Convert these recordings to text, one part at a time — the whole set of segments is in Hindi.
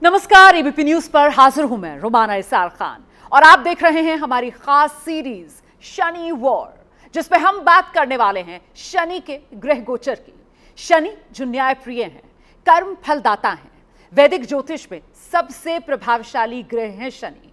नमस्कार, एबीपी न्यूज पर हाजिर हूं मैं रुमाना इसार खान और आप देख रहे हैं हमारी खास सीरीज शनि वॉर, जिसमें हम बात करने वाले हैं शनि के ग्रह गोचर की। शनि जो न्याय प्रिय हैं, कर्म फलदाता हैं, वैदिक ज्योतिष में सबसे प्रभावशाली ग्रह हैं शनि।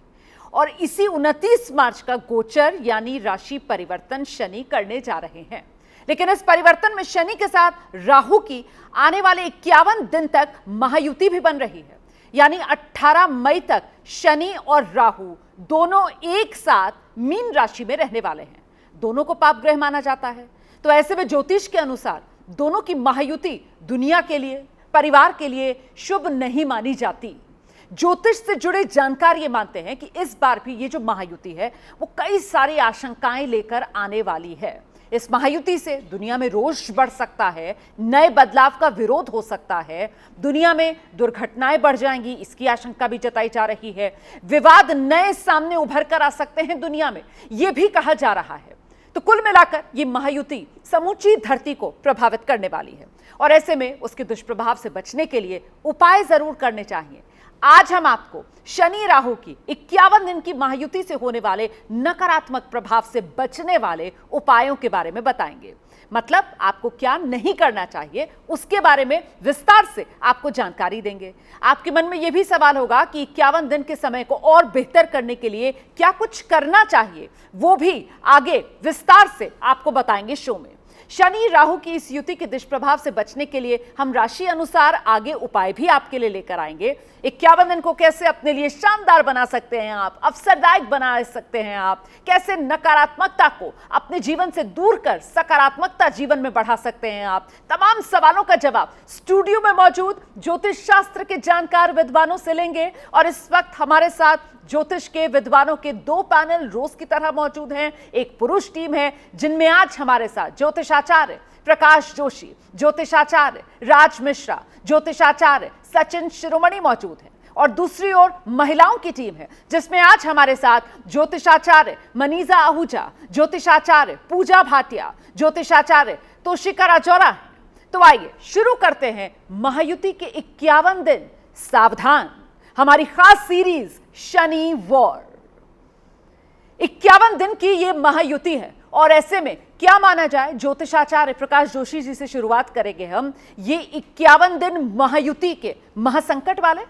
और इसी 29 मार्च का गोचर यानी राशि परिवर्तन शनि करने जा रहे हैं। लेकिन इस परिवर्तन में शनि के साथ राहु की आने वाले 51 दिन तक महायुति भी बन रही है, यानी 18 मई तक शनि और राहु दोनों एक साथ मीन राशि में रहने वाले हैं। दोनों को पाप ग्रह माना जाता है, तो ऐसे में ज्योतिष के अनुसार दोनों की महायुति दुनिया के लिए, परिवार के लिए शुभ नहीं मानी जाती। ज्योतिष से जुड़े जानकार ये मानते हैं कि इस बार भी ये जो महायुति है वो कई सारी आशंकाएं लेकर आने वाली है। इस महायुति से दुनिया में रोष बढ़ सकता है, नए बदलाव का विरोध हो सकता है, दुनिया में दुर्घटनाएं बढ़ जाएंगी, इसकी आशंका भी जताई जा रही है। विवाद नए सामने उभर कर आ सकते हैं दुनिया में, यह भी कहा जा रहा है। तो कुल मिलाकर ये महायुति समूची धरती को प्रभावित करने वाली है और ऐसे में उसके दुष्प्रभाव से बचने के लिए उपाय जरूर करने चाहिए। आज हम आपको शनि राहु की 51 दिन की महायुति से होने वाले नकारात्मक प्रभाव से बचने वाले उपायों के बारे में बताएंगे। मतलब आपको क्या नहीं करना चाहिए उसके बारे में विस्तार से आपको जानकारी देंगे। आपके मन में यह भी सवाल होगा कि 51 दिन के समय को और बेहतर करने के लिए क्या कुछ करना चाहिए, वो भी आगे विस्तार से आपको बताएंगे शो में। शनि राहु की इस युति के दुष्प्रभाव से बचने के लिए हम राशि अनुसार आगे उपाय भी आपके लिए लेकर आएंगे। 51 दिन को कैसे अपने लिए शानदार बना सकते हैं आप, अवसरदायक बना सकते हैं आप, कैसे नकारात्मकता को अपने जीवन से दूर कर सकारात्मकता जीवन में बढ़ा सकते हैं आप, तमाम सवालों का जवाब स्टूडियो में मौजूद ज्योतिष शास्त्र के जानकार विद्वानों से लेंगे। और इस वक्त हमारे साथ ज्योतिष के विद्वानों के 2 पैनल रोज की तरह मौजूद हैं। एक पुरुष टीम है जिनमें आज हमारे साथ ज्योतिषाचार्य प्रकाश जोशी, ज्योतिषाचार्य राज मिश्रा, ज्योतिषाचार्य सचिन शिरोमणि मौजूद हैं। और दूसरी ओर महिलाओं की टीम है जिसमें आज हमारे साथ ज्योतिषाचार्य मनीजा आहूजा, ज्योतिषाचार्य पूजा भाटिया, ज्योतिषाचार्य तोशिका राजौरा हैं। तो आइए शुरू करते हैं महायुति के 51 दिन सावधान, हमारी खास सीरीज शनि वॉर। 51 दिन की यह महायुति है और ऐसे में क्या माना जाए, ज्योतिषाचार्य प्रकाश जोशी जी से शुरुआत करेंगे हम। ये 51 दिन महायुति के महासंकट वाले।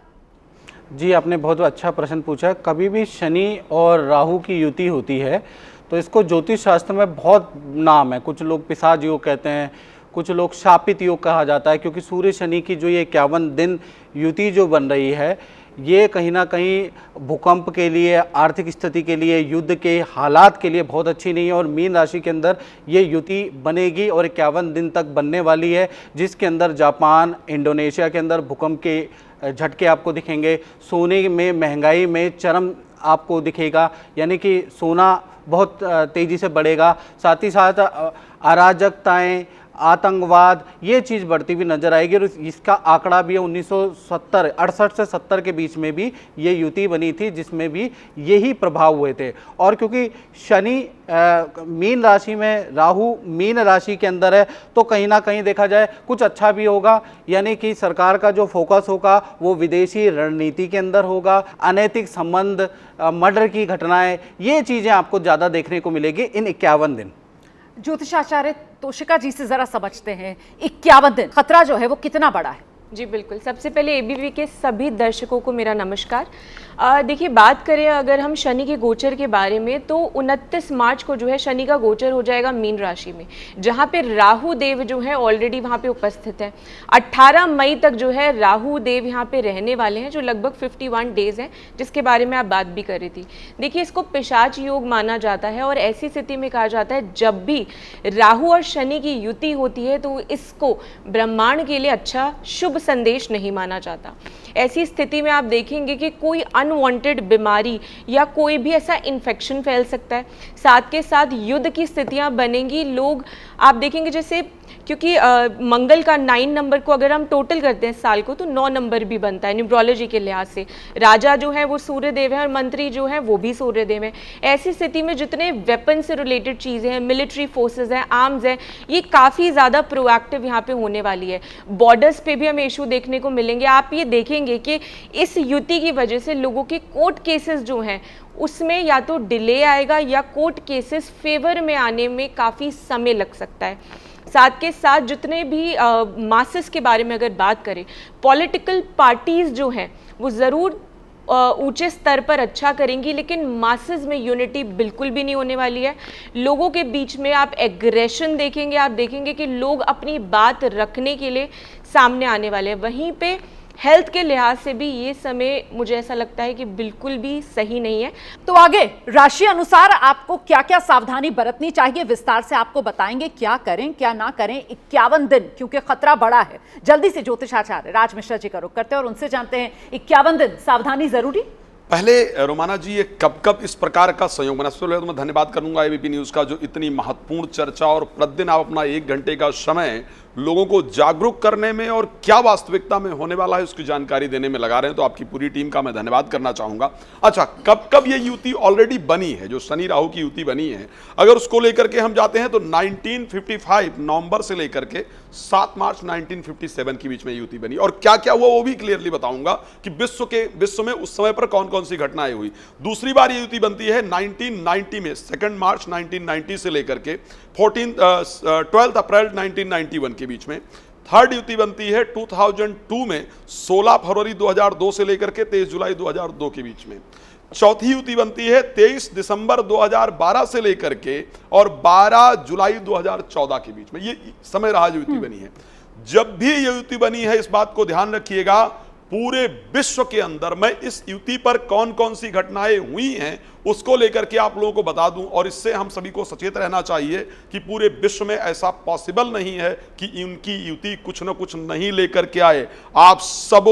जी, आपने बहुत अच्छा प्रश्न पूछा। कभी भी शनि और राहु की युति होती है तो इसको ज्योतिष शास्त्र में बहुत नाम है। कुछ लोग पिशाच योग कहते हैं, कुछ लोग शापित योग कहा जाता है, क्योंकि सूर्य शनि की जो ये 51 दिन युति जो बन रही है ये कहीं ना कहीं भूकंप के लिए, आर्थिक स्थिति के लिए, युद्ध के हालात के लिए बहुत अच्छी नहीं है। और मीन राशि के अंदर ये युति बनेगी और 51 दिन तक बनने वाली है, जिसके अंदर जापान, इंडोनेशिया के अंदर भूकंप के झटके आपको दिखेंगे। सोने में महंगाई में चरम आपको दिखेगा, यानी कि सोना बहुत तेज़ी से बढ़ेगा। साथ ही साथ अराजकताएँ, आतंकवाद, ये चीज़ बढ़ती हुई नजर आएगी। और इसका आंकड़ा भी है 68 से 70 के बीच में भी ये युति बनी थी, जिसमें भी यही प्रभाव हुए थे। और क्योंकि शनि मीन राशि में, राहु मीन राशि के अंदर है, तो कहीं ना कहीं देखा जाए कुछ अच्छा भी होगा, यानी कि सरकार का जो फोकस होगा वो विदेशी रणनीति के अंदर होगा। अनैतिक संबंध, मर्डर की घटनाएं, ये चीज़ें आपको ज़्यादा देखने को मिलेगी इन 51 दिन। ज्योतिषाचार्य तोशिका जी से जरा समझते हैं 51 दिन खतरा जो है वो कितना बड़ा है। जी बिल्कुल, सबसे पहले एबीपी के सभी दर्शकों को मेरा नमस्कार। देखिए, बात करें अगर हम शनि के गोचर के बारे में तो 29 मार्च को जो है शनि का गोचर हो जाएगा मीन राशि में, जहाँ पे राहु देव जो है ऑलरेडी वहाँ पे उपस्थित है। 18 मई तक जो है राहु देव यहाँ पे रहने वाले हैं, जो लगभग 51 डेज हैं, जिसके बारे में आप बात भी कर रही थी। देखिए, इसको पिशाच योग माना जाता है और ऐसी स्थिति में कहा जाता है जब भी राहु और शनि की युति होती है तो इसको ब्रह्मांड के लिए अच्छा शुभ संदेश नहीं माना जाता। ऐसी स्थिति में आप देखेंगे कि कोई अनवांटेड बीमारी या कोई भी ऐसा इन्फेक्शन फैल सकता है। साथ के साथ युद्ध की स्थितियां बनेंगी। लोग आप देखेंगे जैसे, क्योंकि मंगल का 9 नंबर को अगर हम टोटल करते हैं साल को, तो 9 नंबर भी बनता है न्यूमरोलॉजी के लिहाज से। राजा जो है वो सूर्य देव है और मंत्री जो है वो भी सूर्य देव है। ऐसी स्थिति में जितने वेपन से रिलेटेड चीज़ें हैं, मिलिट्री फोर्सेज हैं, आर्म्स हैं, ये काफ़ी ज़्यादा प्रोएक्टिव यहाँ पे होने वाली है। बॉर्डर्स पे भी हमें इशू देखने को मिलेंगे। आप ये देखेंगे कि इस युति की वजह से लोगों के कोर्ट केसेस जो हैं उसमें या तो डिले आएगा या कोर्ट केसेस फेवर में आने में काफ़ी समय लग सकता है। साथ के साथ जितने भी मासेस के बारे में अगर बात करें, पॉलिटिकल पार्टीज जो हैं वो ज़रूर ऊंचे स्तर पर अच्छा करेंगी, लेकिन मासेस में यूनिटी बिल्कुल भी नहीं होने वाली है। लोगों के बीच में आप एग्रेशन देखेंगे, आप देखेंगे कि लोग अपनी बात रखने के लिए सामने आने वाले हैं। वहीं पे हेल्थ के लिहाज से भी ये समय मुझे ऐसा लगता है कि बिल्कुल भी सही नहीं है। तो आगे राशि अनुसार आपको क्या क्या सावधानी बरतनी चाहिए, विस्तार से आपको बताएंगे। क्या करें क्या ना करें 51 दिन, क्योंकि खतरा बड़ा है। जल्दी से ज्योतिषाचार्य राज मिश्रा जी का रुख करते हैं और उनसे जानते हैं 51 दिन सावधानी जरूरी। पहले रोमाना जी, ये कब कब इस प्रकार का संयोग बना? सबसे पहले तो मैं धन्यवाद करूंगा एबीपी न्यूज का, जो इतनी महत्वपूर्ण चर्चा और प्रतिदिन आप अपना 1 घंटे का समय लोगों को जागरूक करने में और क्या वास्तविकता में होने वाला है उसकी जानकारी देने में लगा रहे हैं। तो आपकी पूरी टीम का मैं धन्यवाद करना चाहूंगा। अच्छा, कब कब ये युति ऑलरेडी बनी है, जो शनि राहु की युति बनी है, अगर उसको लेकर के हम जाते हैं तो 1955 नवंबर से लेकर के 7 मार्च 1957 के बीच में युति बनी। और क्या क्या हुआ वो भी क्लियरली बताऊंगा कि विश्व में उस समय पर कौन कौन सी घटनाएं हुई। दूसरी बार ये युति बनती है 1990 में, 2 मार्च 1990 से लेकर के 12 अप्रैल 1991 के बीच में। थर्ड युति बनती है 2002 में, 16 फरवरी 2002 से लेकर के 23 जुलाई 2002 के बीच में। चौथी युति बनती है 23 दिसंबर 2012 से लेकर के और 12 जुलाई 2014 के बीच में। ये समय रहा जो युति बनी है। जब भी ये युति बनी है, इस बात को ध्यान रखिएगा, पूरे विश्व के अंदर मैं इस युति पर कौन कौन सी घटनाएं हुई हैं उसको लेकर के आप लोगों को बता दूं। और इससे हम सभी को सचेत रहना चाहिए कि पूरे विश्व में ऐसा पॉसिबल नहीं है कि उनकी युति कुछ न कुछ नहीं लेकर के आए। आप सब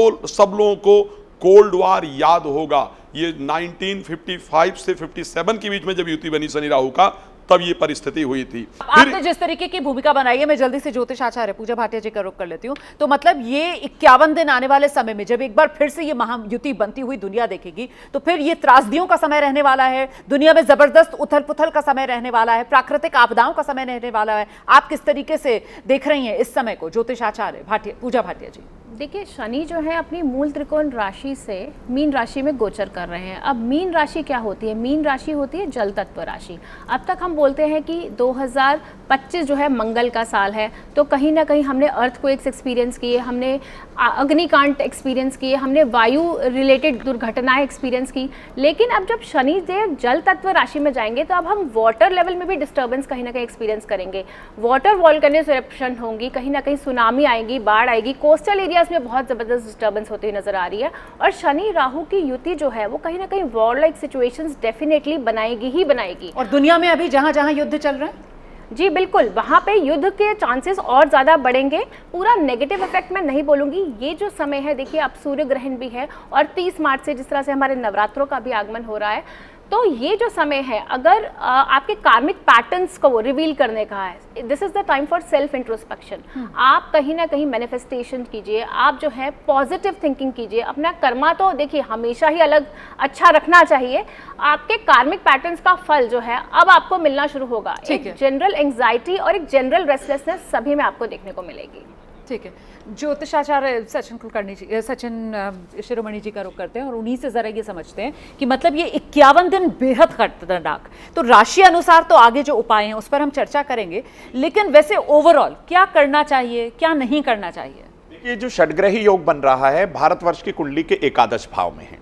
लोगों को कोल्ड वॉर याद होगा। ये 1955 से 57 के बीच में जब युति बनी शनि राहु का, तब ये परिस्थिति हुई थी। आपने जिस तरीके की भूमिका बनाई है, मैं जल्दी से ज्योतिषाचार्य पूजा भाटिया जी का रुख कर लेती हूं। तो मतलब ये 51 दिन आने वाले समय में जब एक बार फिर से ये महायुति बनती हुई दुनिया देखेगी, तो फिर ये त्रासदियों का समय रहने वाला है, दुनिया में जबरदस्त उथल पुथल का समय रहने वाला है, प्राकृतिक आपदाओं का समय रहने वाला है। आप किस तरीके से देख रही हैं इस समय को, ज्योतिषाचार्य पूजा भाटिया जी? देखिए, शनि जो है अपनी मूल त्रिकोण राशि से मीन राशि में गोचर कर रहे हैं। अब मीन राशि क्या होती है? मीन राशि होती है जल तत्व राशि। अब तक हम बोलते हैं कि 2025 जो है मंगल का साल है, तो कहीं ना कहीं हमने अर्थक्वेक्स एक्सपीरियंस किए, हमने अग्निकांड एक्सपीरियंस किए, हमने वायु रिलेटेड दुर्घटनाएं एक्सपीरियंस की। लेकिन अब जब शनि देव जल तत्व राशि में जाएंगे तो अब हम वाटर लेवल में भी डिस्टर्बेंस कहीं ना कहीं एक्सपीरियंस करेंगे। वाटर वॉल्केनोस इरप्शन होंगी, कहीं ना कहीं सुनामी आएगी, बाढ़ आएगी, कोस्टल एरियाज में बहुत ज़बरदस्त डिस्टर्बेंस होती हुई नजर आ रही है। और शनि राहु की युति जो है वो कहीं ना कहीं वॉर लाइक सिचुएशंस डेफिनेटली बनाएगी ही बनाएगी। और दुनिया में अभी जहां जहां युद्ध चल रहे हैं, जी बिल्कुल, वहाँ पे युद्ध के चांसेस और ज़्यादा बढ़ेंगे। पूरा नेगेटिव इफेक्ट मैं नहीं बोलूँगी। ये जो समय है, देखिए अब सूर्य ग्रहण भी है और 30 मार्च से जिस तरह से हमारे नवरात्रों का भी आगमन हो रहा है, तो ये जो समय है अगर आपके कार्मिक पैटर्न्स को रिवील करने का है, this is the time for self introspection. आप कहीं ना कहीं मैनिफेस्टेशन कीजिए, आप जो है पॉजिटिव थिंकिंग कीजिए। अपना कर्मा तो देखिए हमेशा ही अलग अच्छा रखना चाहिए। आपके कार्मिक पैटर्न्स का फल जो है अब आपको मिलना शुरू होगा। एक जनरल एंग्जाइटी और एक जनरल रेस्टलेसनेस सभी में आपको देखने को मिलेगी। ठीक है, ज्योतिषाचार्य सचिन कुलकर्णी जी, सचिन शिरोमणि जी का रुख करते हैं और उन्हीं से जरा ये समझते हैं कि मतलब ये 51 दिन बेहद खतरनाक, तो राशि अनुसार तो आगे जो उपाय हैं उस पर हम चर्चा करेंगे, लेकिन वैसे ओवरऑल क्या करना चाहिए, क्या नहीं करना चाहिए? देखिए, जो षडग्रही योग बन रहा है भारतवर्ष की कुंडली के एकादश भाव में है।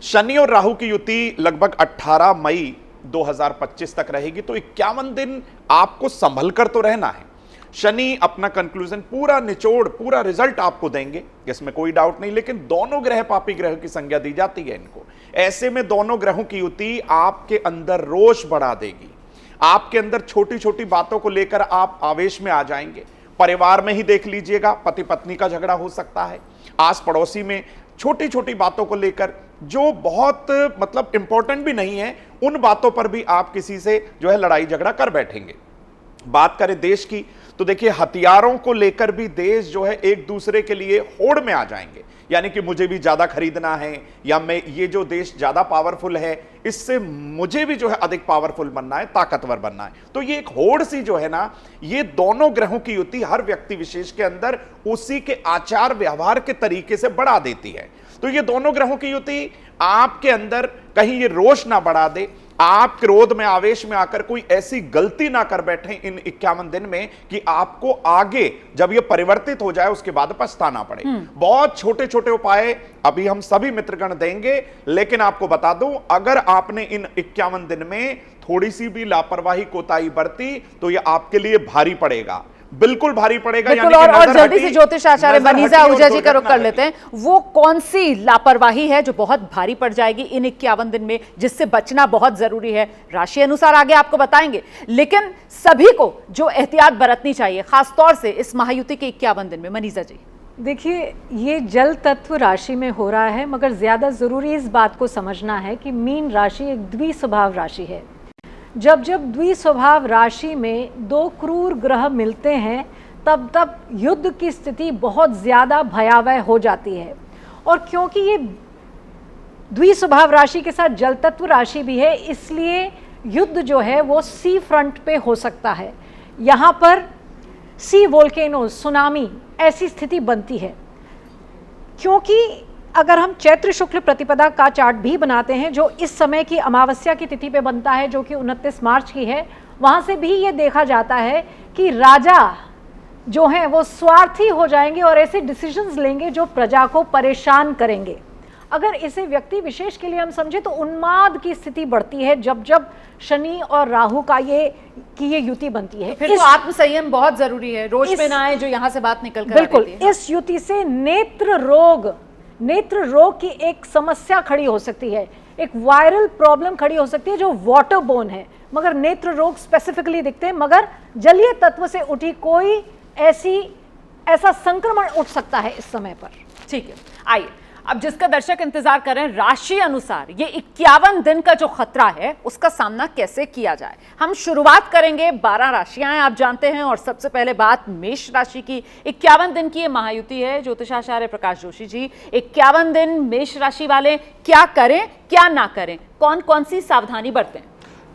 शनि और राहु की युति लगभग 18 मई 2025 तक रहेगी, तो 51 दिन आपको संभल कर तो रहना है। शनि अपना कंक्लूजन, पूरा निचोड़, पूरा रिजल्ट आपको देंगे, इसमें कोई डाउट नहीं। लेकिन दोनों ग्रह पापी ग्रह की संज्ञा दी जाती है इनको। ऐसे में दोनों ग्रहों की युति आपके अंदर रोष बढ़ा देगी। आपके अंदर छोटी छोटी बातों को लेकर आप आवेश में आ जाएंगे। परिवार में ही देख लीजिएगा, पति पत्नी का झगड़ा हो सकता है। आस पड़ोसी में छोटी छोटी बातों को लेकर जो बहुत मतलब इंपॉर्टेंट भी नहीं है, उन बातों पर भी आप किसी से जो है लड़ाई झगड़ा कर बैठेंगे। बात करें देश की, तो देखिए हथियारों को लेकर भी देश जो है एक दूसरे के लिए होड़ में आ जाएंगे, यानी कि मुझे भी ज्यादा खरीदना है, या मैं ये जो देश ज्यादा पावरफुल है इससे मुझे भी जो है अधिक पावरफुल बनना है, ताकतवर बनना है। तो ये एक होड़ सी जो है ना, ये दोनों ग्रहों की युति हर व्यक्ति विशेष के अंदर उसी के आचार व्यवहार के तरीके से बढ़ा देती है। तो ये दोनों ग्रहों की युति आपके अंदर कहीं ये रोष ना बढ़ा दे, आप क्रोध में आवेश में आकर कोई ऐसी गलती ना कर बैठे इन 51 दिन में कि आपको आगे जब ये परिवर्तित हो जाए उसके बाद पछताना पड़े। बहुत छोटे छोटे उपाय अभी हम सभी मित्रगण देंगे, लेकिन आपको बता दूं, अगर आपने इन 51 दिन में थोड़ी सी भी लापरवाही कोताही बरती तो ये आपके लिए भारी पड़ेगा, बिल्कुल भारी पड़ेगा। बिल्कुल। और जल्दी से ज्योतिष आचार्य मनीषा आहूजा जी का रुख कर लेते हैं, वो कौन सी लापरवाही है जो बहुत भारी पड़ जाएगी इन 51 दिन में, जिससे बचना बहुत जरूरी है? राशि अनुसार आगे आपको बताएंगे, लेकिन सभी को जो एहतियात बरतनी चाहिए खासतौर से इस महायुति के 51 दिन में। मनीषा जी देखिए, ये जल तत्व राशि में हो रहा है, मगर ज्यादा जरूरी इस बात को समझना है कि मीन राशि एक द्विस्वभाव राशि है। जब जब द्विस्वभाव राशि में दो क्रूर ग्रह मिलते हैं तब तब युद्ध की स्थिति बहुत ज़्यादा भयावह हो जाती है। और क्योंकि ये द्विस्वभाव राशि के साथ जल तत्व राशि भी है, इसलिए युद्ध जो है वो सी फ्रंट पे हो सकता है। यहाँ पर सी वोल्केनो, सुनामी, ऐसी स्थिति बनती है। क्योंकि अगर हम चैत्र शुक्ल प्रतिपदा का चार्ट भी बनाते हैं जो इस समय की अमावस्या की तिथि पे बनता है, जो कि 29 मार्च की है, वहाँ से भी ये देखा जाता है कि राजा जो हैं वो स्वार्थी हो जाएंगे और ऐसे डिसीजंस लेंगे जो प्रजा को परेशान करेंगे। अगर इसे व्यक्ति विशेष के लिए हम समझे तो उन्माद की स्थिति बढ़ती है जब जब शनि और राहु का ये युति बनती है। फिर तो आत्मसंयम बहुत जरूरी है, रोज पे ना आए जो यहाँ से बात निकल कर बिल्कुल। इस युति से नेत्र रोग की एक समस्या खड़ी हो सकती है, एक वायरल प्रॉब्लम खड़ी हो सकती है जो वाटर बोर्न है, मगर नेत्र रोग स्पेसिफिकली दिखते हैं। मगर जलीय तत्व से उठी कोई ऐसा संक्रमण उठ सकता है इस समय पर। ठीक है, आइए अब जिसका दर्शक इंतजार कर रहे हैं, राशि अनुसार ये 51 दिन का जो खतरा है उसका सामना कैसे किया जाए। हम शुरुआत करेंगे, 12 राशियां हैं आप जानते हैं, और सबसे पहले बात मेष राशि की। 51 दिन की ये महायुति है। ज्योतिषाचार्य प्रकाश जोशी जी, 51 दिन मेष राशि वाले क्या करें क्या ना करें, कौन कौन सी सावधानी बरतें?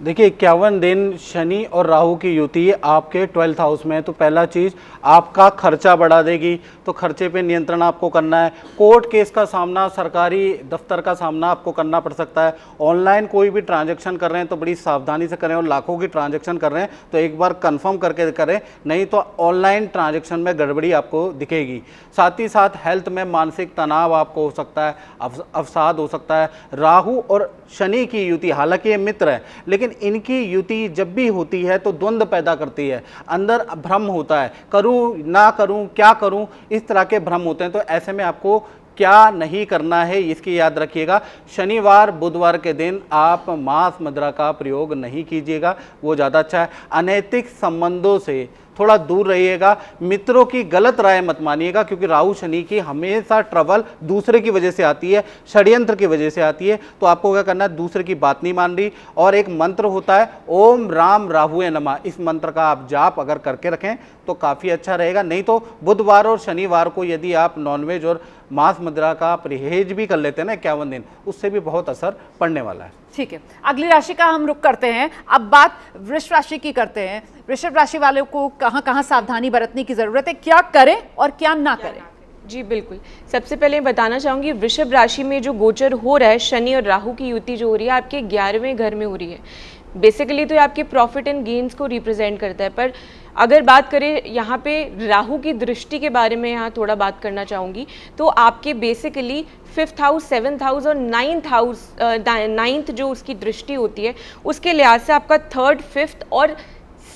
देखिए 51 दिन शनि और राहु की युति आपके 12th हाउस में है, तो पहला चीज़ आपका खर्चा बढ़ा देगी, तो खर्चे पे नियंत्रण आपको करना है। कोर्ट केस का सामना, सरकारी दफ्तर का सामना आपको करना पड़ सकता है। ऑनलाइन कोई भी ट्रांजैक्शन कर रहे हैं तो बड़ी सावधानी से करें, और लाखों की ट्रांजैक्शन कर रहे हैं तो एक बार कंफर्म करके करें, नहीं तो ऑनलाइन ट्रांजैक्शन में गड़बड़ी आपको दिखेगी। साथ ही साथ हेल्थ में मानसिक तनाव आपको हो सकता है, अवसाद हो सकता है। राहु और शनि की युति, हालांकि ये मित्र है, लेकिन इनकी युति जब भी होती है तो द्वंद्व पैदा करती है, अंदर भ्रम होता है, करूं ना करूं, क्या करूं, इस तरह के भ्रम होते हैं। तो ऐसे में आपको क्या नहीं करना है इसकी याद रखिएगा। शनिवार बुधवार के दिन आप मांस मदिरा का प्रयोग नहीं कीजिएगा, वो ज़्यादा अच्छा है। अनैतिक संबंधों से थोड़ा दूर रहिएगा। मित्रों की गलत राय मत मानिएगा, क्योंकि राहु शनि की हमेशा ट्रबल दूसरे की वजह से आती है, षड्यंत्र की वजह से आती है। तो आपको क्या करना है, दूसरे की बात नहीं मान रही। और एक मंत्र होता है ओम राम राहुए नमः, इस मंत्र का आप जाप अगर करके रखें तो काफ़ी अच्छा रहेगा। नहीं तो बुधवार और शनिवार को यदि आप नॉनवेज और मांस मदिरा का परहेज भी कर लेते हैं ना 51 दिन, उससे भी बहुत असर पड़ने वाला है। ठीक है, अगली राशि का हम रुख करते हैं। अब बात वृष राशि की करते हैं। वृषभ राशि वालों को कहां कहां सावधानी बरतने की जरूरत है, क्या करें और क्या ना करें? जी बिल्कुल, सबसे पहले बताना चाहूँगी वृषभ राशि में जो गोचर हो रहा है, शनि और राहु की युति जो हो रही है आपके 11वें घर में हो रही है। बेसिकली तो ये आपके प्रॉफिट एंड गेन्स को रिप्रेजेंट करता है, पर अगर बात करें यहाँ पे राहु की दृष्टि के बारे में यहाँ थोड़ा बात करना चाहूँगी, तो आपके basically 5th house, 7th house और 9th जो उसकी दृष्टि होती है, उसके लिहाज से आपका 3rd, 5th और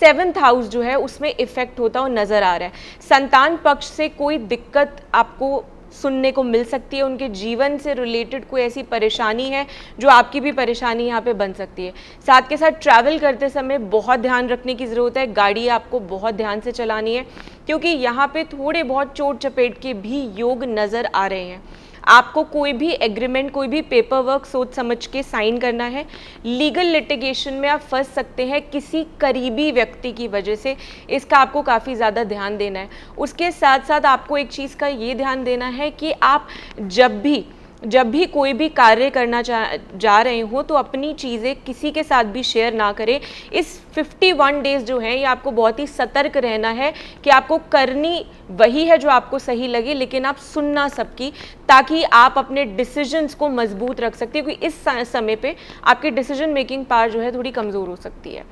7th हाउस जो है उसमें इफेक्ट होता हुआ नज़र आ रहा है। संतान पक्ष से कोई दिक्कत आपको सुनने को मिल सकती है, उनके जीवन से रिलेटेड कोई ऐसी परेशानी है जो आपकी भी परेशानी यहाँ पे बन सकती है। साथ के साथ ट्रैवल करते समय बहुत ध्यान रखने की ज़रूरत है, गाड़ी आपको बहुत ध्यान से चलानी है, क्योंकि यहाँ पे थोड़े बहुत चोट चपेट के भी योग नज़र आ रहे हैं। आपको कोई भी एग्रीमेंट, कोई भी पेपर वर्क सोच समझ के साइन करना है। लीगल लिटिगेशन में आप फंस सकते हैं किसी करीबी व्यक्ति की वजह से, इसका आपको काफ़ी ज़्यादा ध्यान देना है। उसके साथ साथ आपको एक चीज़ का ये ध्यान देना है कि आप जब भी कोई भी कार्य करना जा रहे हो तो अपनी चीज़ें किसी के साथ भी शेयर ना करें। इस 51 डेज़ जो हैं ये आपको बहुत ही सतर्क रहना है कि आपको करनी वही है जो आपको सही लगे, लेकिन आप सुनना सबकी, ताकि आप अपने डिसीजंस को मजबूत रख सकते हैं, क्योंकि इस समय पे आपकी डिसीजन मेकिंग पावर जो है थोड़ी कमज़ोर हो सकती है।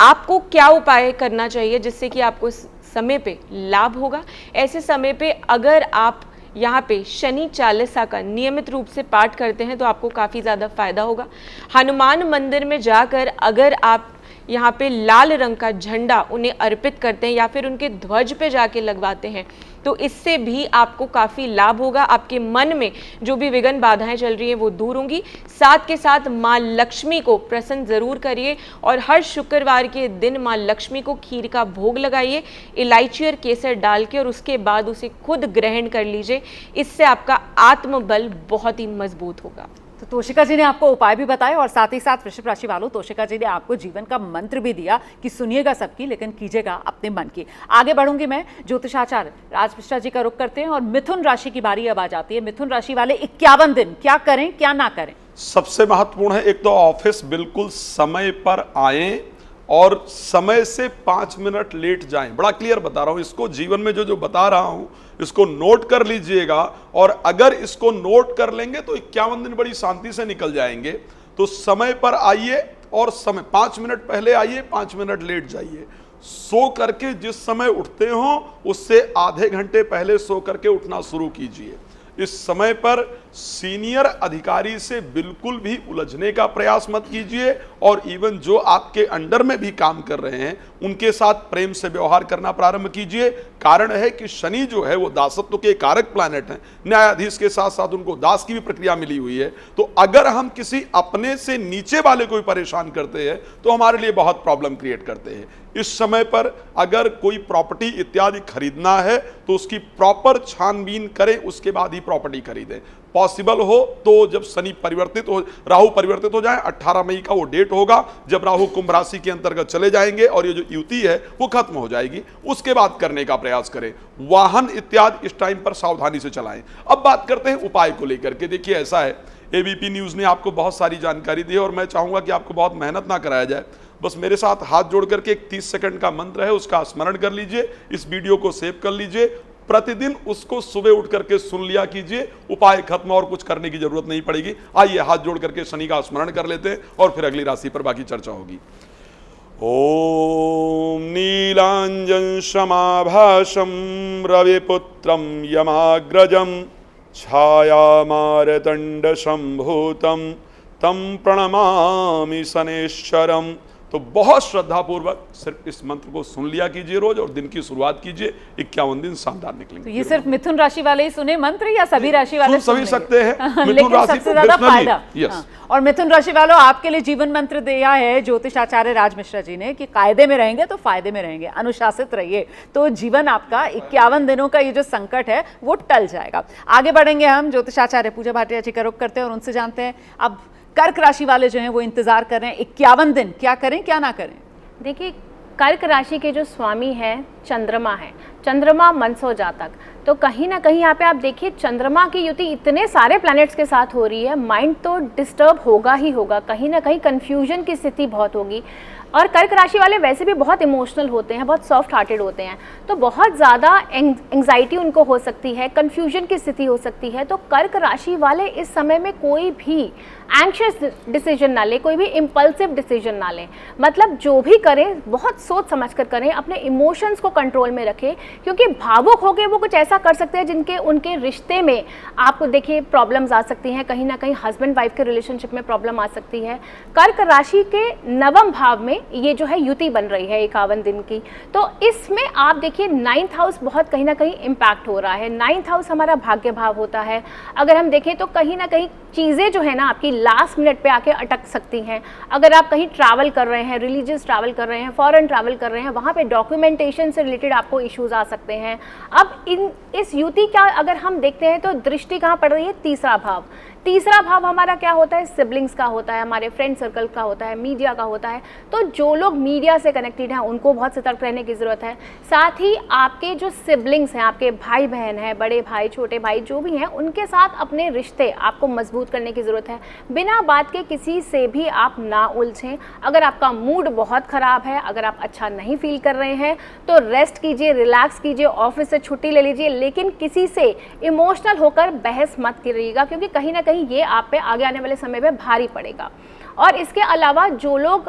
आपको क्या उपाय करना चाहिए जिससे कि आपको इस समय पे लाभ होगा? ऐसे समय पे अगर आप यहाँ पे शनि चालीसा का नियमित रूप से पाठ करते हैं तो आपको काफ़ी ज़्यादा फायदा होगा। हनुमान मंदिर में जाकर अगर आप यहाँ पे लाल रंग का झंडा उन्हें अर्पित करते हैं या फिर उनके ध्वज पे जाके लगवाते हैं तो इससे भी आपको काफ़ी लाभ होगा। आपके मन में जो भी विघ्न बाधाएं चल रही हैं वो दूर होंगी। साथ के साथ माँ लक्ष्मी को प्रसन्न ज़रूर करिए और हर शुक्रवार के दिन माँ लक्ष्मी को खीर का भोग लगाइए, इलायची और केसर डाल के, और उसके बाद उसे खुद ग्रहण कर लीजिए। इससे आपका आत्मबल बहुत ही मजबूत होगा। तो तोशिका जी ने आपको उपाय भी बताए और साथ ही साथ वृषभ राशि वालों, तोशिका जी ने आपको जीवन का मंत्र भी दिया कि सुनिएगा सबकी लेकिन कीजिएगा अपने मन की। आगे बढ़ूंगी मैं, ज्योतिषाचार्य राज मिश्रा जी का रुख करते हैं और मिथुन राशि की बारी अब आ जाती है। मिथुन राशि वाले 51 दिन क्या करें क्या ना करें? सबसे महत्वपूर्ण है, एक तो ऑफिस बिल्कुल समय पर आए और समय से 5 मिनट लेट जाएं। बड़ा क्लियर बता रहा हूं, इसको जीवन में जो बता रहा हूं इसको नोट कर लीजिएगा, और अगर इसको नोट कर लेंगे तो 51 दिन बड़ी शांति से निकल जाएंगे। तो समय पर आइए और समय 5 मिनट पहले आइए, 5 मिनट लेट जाइए। सो करके जिस समय उठते हो उससे आधे घंटे पहले सो करके उठना शुरू कीजिए। इस समय पर सीनियर अधिकारी से बिल्कुल भी उलझने का प्रयास मत कीजिए, और इवन जो आपके अंडर में भी काम कर रहे हैं उनके साथ प्रेम से व्यवहार करना प्रारंभ कीजिए। कारण है कि शनि जो है वो दासत्व के कारक प्लैनेट हैं, न्यायाधीश के साथ साथ उनको दास की भी प्रक्रिया मिली हुई है। तो अगर हम किसी अपने से नीचे वाले को परेशान करते हैं तो हमारे लिए बहुत प्रॉब्लम क्रिएट करते हैं। इस समय पर अगर कोई प्रॉपर्टी इत्यादि खरीदना है तो उसकी प्रॉपर छानबीन करें, उसके बाद ही प्रॉपर्टी खरीदें। पॉसिबल हो तो जब शनि परिवर्तित हो, राहु परिवर्तित हो जाए, 18 मई का वो डेट होगा जब राहु कुंभ राशि के अंतर्गत चले जाएंगे और ये जो युति है वो खत्म हो जाएगी, उसके बाद करने का प्रयास करें। वाहन इत्यादि इस टाइम पर सावधानी से चलाएं। अब बात करते हैं उपाय को लेकर के। देखिए ऐसा है, एबीपी न्यूज़ ने आपको बहुत सारी जानकारी दी है और मैं चाहूंगा कि आपको बहुत मेहनत ना कराया जाए। बस मेरे साथ हाथ जोड़ करके एक 30 सेकंड का मंत्र है, उसका स्मरण कर लीजिए, इस वीडियो को सेव कर लीजिए, प्रतिदिन उसको सुबह उठ करके सुन लिया कीजिए। उपाय खत्म, और कुछ करने की जरूरत नहीं पड़ेगी। आइए हाथ जोड़ करके शनि का स्मरण कर लेते हैं और फिर अगली राशि पर बाकी चर्चा होगी। ओम नीलांजन समाभासम रविपुत्रम यमाग्रजम छाया मारतंड संभूतम तम प्रणमामि शनेश्वरम। तो बहुत श्रद्धापूर्वक सिर्फ इस मंत्र को सुन लिया कीजिए रोज और दिन की शुरुआत कीजिए। 51 दिन शानदार निकलेंगे। तो ये सिर्फ मिथुन राशि वाले ही सुने मंत्र या सभी राशि वाले सुन सभी सकते हैं? लेकिन सबसे ज्यादा फायदा। हाँ। और मिथुन राशि वालों, आपके लिए जीवन मंत्र दिया है ज्योतिषाचार्य राज मिश्रा जी ने कि कायदे में रहेंगे तो फायदे में रहेंगे, अनुशासित रहिए तो जीवन आपका 51 दिनों का ये जो संकट है वो टल जाएगा। आगे बढ़ेंगे हम, ज्योतिषाचार्य पूजा भाटिया जी का रुख करते हैं और उनसे जानते हैं अब कर्क राशि वाले जो हैं वो इंतजार कर रहे हैं 51 दिन, क्या करें क्या ना करें? देखिए, कर्क राशि के जो स्वामी है चंद्रमा है, चंद्रमा मनसो जातक, तो कहीं ना कहीं यहाँ पे आप देखिए चंद्रमा की युति इतने सारे प्लैनेट्स के साथ हो रही है, माइंड तो डिस्टर्ब होगा ही होगा, कहीं ना कहीं कंफ्यूजन की स्थिति बहुत होगी। और कर्क राशि वाले वैसे भी बहुत इमोशनल होते हैं, बहुत सॉफ्ट हार्टेड होते हैं, तो बहुत ज़्यादा एंग्जाइटी उनको हो सकती है, कंफ्यूजन की स्थिति हो सकती है। तो कर्क राशि वाले इस समय में कोई भी एंग्शियस डिसीजन ना लें, कोई भी इम्पल्सिव डिसीजन ना लें। मतलब जो भी करें बहुत सोच समझ कर करें, अपने इमोशंस को कंट्रोल में रखें, क्योंकि भावुक हो गए वो कुछ ऐसा कर सकते हैं जिनके उनके रिश्ते में आपको देखिए प्रॉब्लम्स आ सकती हैं, कहीं ना कहीं हस्बैंड वाइफ के रिलेशनशिप में प्रॉब्लम आ सकती है। कर्क राशि के 9वें भाव में ये जो है युति बन रही है 51 दिन की, तो इसमें आप देखिए 9th हाउस बहुत कहीं ना कहीं इम्पैक्ट हो रहा है। 9th हाउस हमारा भाग्य भाव होता है। अगर हम देखें तो कहीं ना कहीं चीज़ें जो है ना आपकी लास्ट मिनट पे आके अटक सकती हैं। अगर आप कहीं ट्रैवल कर रहे हैं, रिलीजियस ट्रैवल कर रहे हैं, फॉरेन ट्रैवल कर रहे हैं, वहाँ पे डॉक्यूमेंटेशन से रिलेटेड आपको इश्यूज आ सकते हैं। अब इस युति का अगर हम देखते हैं तो दृष्टि कहाँ पड़ रही है? तीसरा भाव। तीसरा भाव हमारा क्या होता है? सिबलिंग्स का होता है, हमारे फ्रेंड सर्कल का होता है, मीडिया का होता है। तो जो लोग मीडिया से कनेक्टेड हैं उनको बहुत सतर्क रहने की ज़रूरत है। साथ ही आपके जो सिबलिंग्स हैं, आपके भाई बहन हैं, बड़े भाई छोटे भाई जो भी हैं, उनके साथ अपने रिश्ते आपको मजबूत करने की ज़रूरत है। बिना बात के किसी से भी आप ना उलझें। अगर आपका मूड बहुत ख़राब है, अगर आप अच्छा नहीं फील कर रहे हैं तो रेस्ट कीजिए, रिलैक्स कीजिए, ऑफिस से छुट्टी ले लीजिए, लेकिन किसी से इमोशनल होकर बहस मत करिएगा, क्योंकि कहीं ना कहीं ये आप पे आगे आने वाले समय में भारी पड़ेगा। और इसके अलावा जो लोग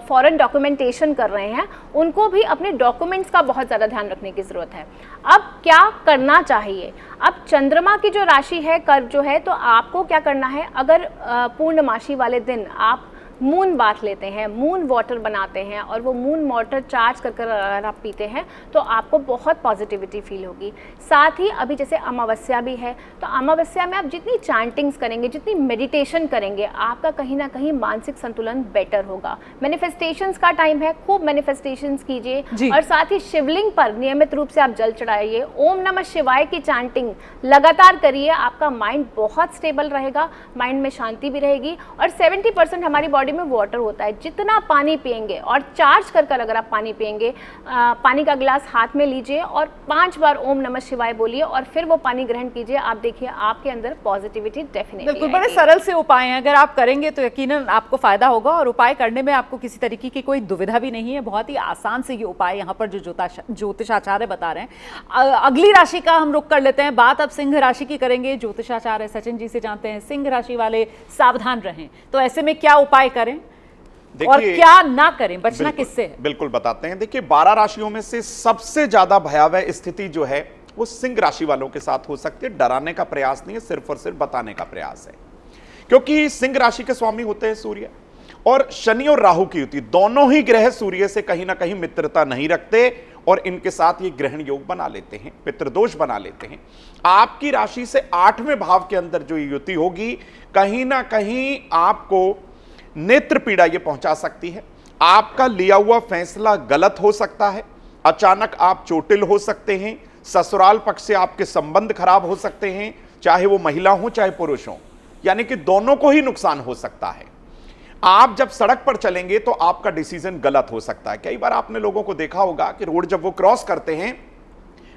फॉरेन डॉक्यूमेंटेशन कर रहे हैं उनको भी अपने डॉक्यूमेंट्स का बहुत ज़्यादा ध्यान रखने की ज़रूरत है। अब क्या करना चाहिए? अब चंद्रमा की जो राशि है कर्क जो है, तो आपको क्या करना है? अगर पूर्णमासी वाले दिन आप मून बाथ लेते हैं, मून वाटर बनाते हैं और वो मून वाटर चार्ज कर कर अगर आप पीते हैं तो आपको बहुत पॉजिटिविटी फील होगी। साथ ही अभी जैसे अमावस्या भी है, तो अमावस्या में आप जितनी चैंटिंग्स करेंगे, जितनी मेडिटेशन करेंगे, आपका कहीं ना कहीं मानसिक संतुलन बेटर होगा। मैनिफेस्टेशंस का टाइम है, खूब मैनिफेस्टेशंस कीजिए और साथ ही शिवलिंग पर नियमित रूप से आप जल चढ़ाइए। ओम नमः शिवाय की चैंटिंग लगातार करिए, आपका माइंड बहुत स्टेबल रहेगा, माइंड में शांति भी रहेगी। और 70% हमारी बॉडी में वाटर होता है, जितना पानी पिएंगे और चार्ज कर कर अगर आप पानी पिएंगे, पानी का गिलास हाथ में लीजिए और 5 बार ओम नमः शिवाय बोलिए और फिर वो पानी ग्रहण कीजिए। आप देखिए आपके अंदर पॉजिटिविटी डेफिनेटली बिल्कुल, बड़े सरल से उपाय हैं, अगर आप करेंगे तो यकीनन आपको फायदा होगा और उपाय करने में आपको किसी तरीके की कोई दुविधा भी नहीं है। बहुत ही आसान से ये उपाय यहाँ पर जो ज्योतिषाचार्य बता रहे हैं। अगली राशि का हम रुख कर लेते हैं, बात अब सिंह राशि की करेंगे। ज्योतिषाचार्य सचिन जी से जानते हैं, सिंह राशि वाले सावधान रहें, तो ऐसे में क्या उपाय करें और क्या ना करें, बचना किससे है? बिल्कुल बताते हैं। देखिए 12 राशियों में से सबसे ज्यादा भयावह स्थिति जो है वो सिंह राशि वालों के साथ हो सकती है। डराने का प्रयास नहीं है, सिर्फ और सिर्फ बताने का प्रयास है, क्योंकि सिंह राशि के स्वामी होते हैं सूर्य, और शनि और राहु की युति, दोनों ही ग्रह सूर्य से कहीं ना कहीं मित्रता नहीं रखते और इनके साथ ये ग्रहण योग बना लेते हैं, पितृदोष बना लेते हैं। आपकी राशि से 8वें भाव के अंदर जो युति होगी, कहीं ना कहीं आपको नेत्र पीड़ा ये पहुंचा सकती है। आपका लिया हुआ फैसला गलत हो सकता है, अचानक आप चोटिल हो सकते हैं, ससुराल पक्ष से आपके संबंध खराब हो सकते हैं, चाहे वो महिला हो चाहे पुरुष हो, यानी कि दोनों को ही नुकसान हो सकता है। आप जब सड़क पर चलेंगे तो आपका डिसीजन गलत हो सकता है। कई बार आपने लोगों को देखा होगा कि रोड जब वो क्रॉस करते हैं,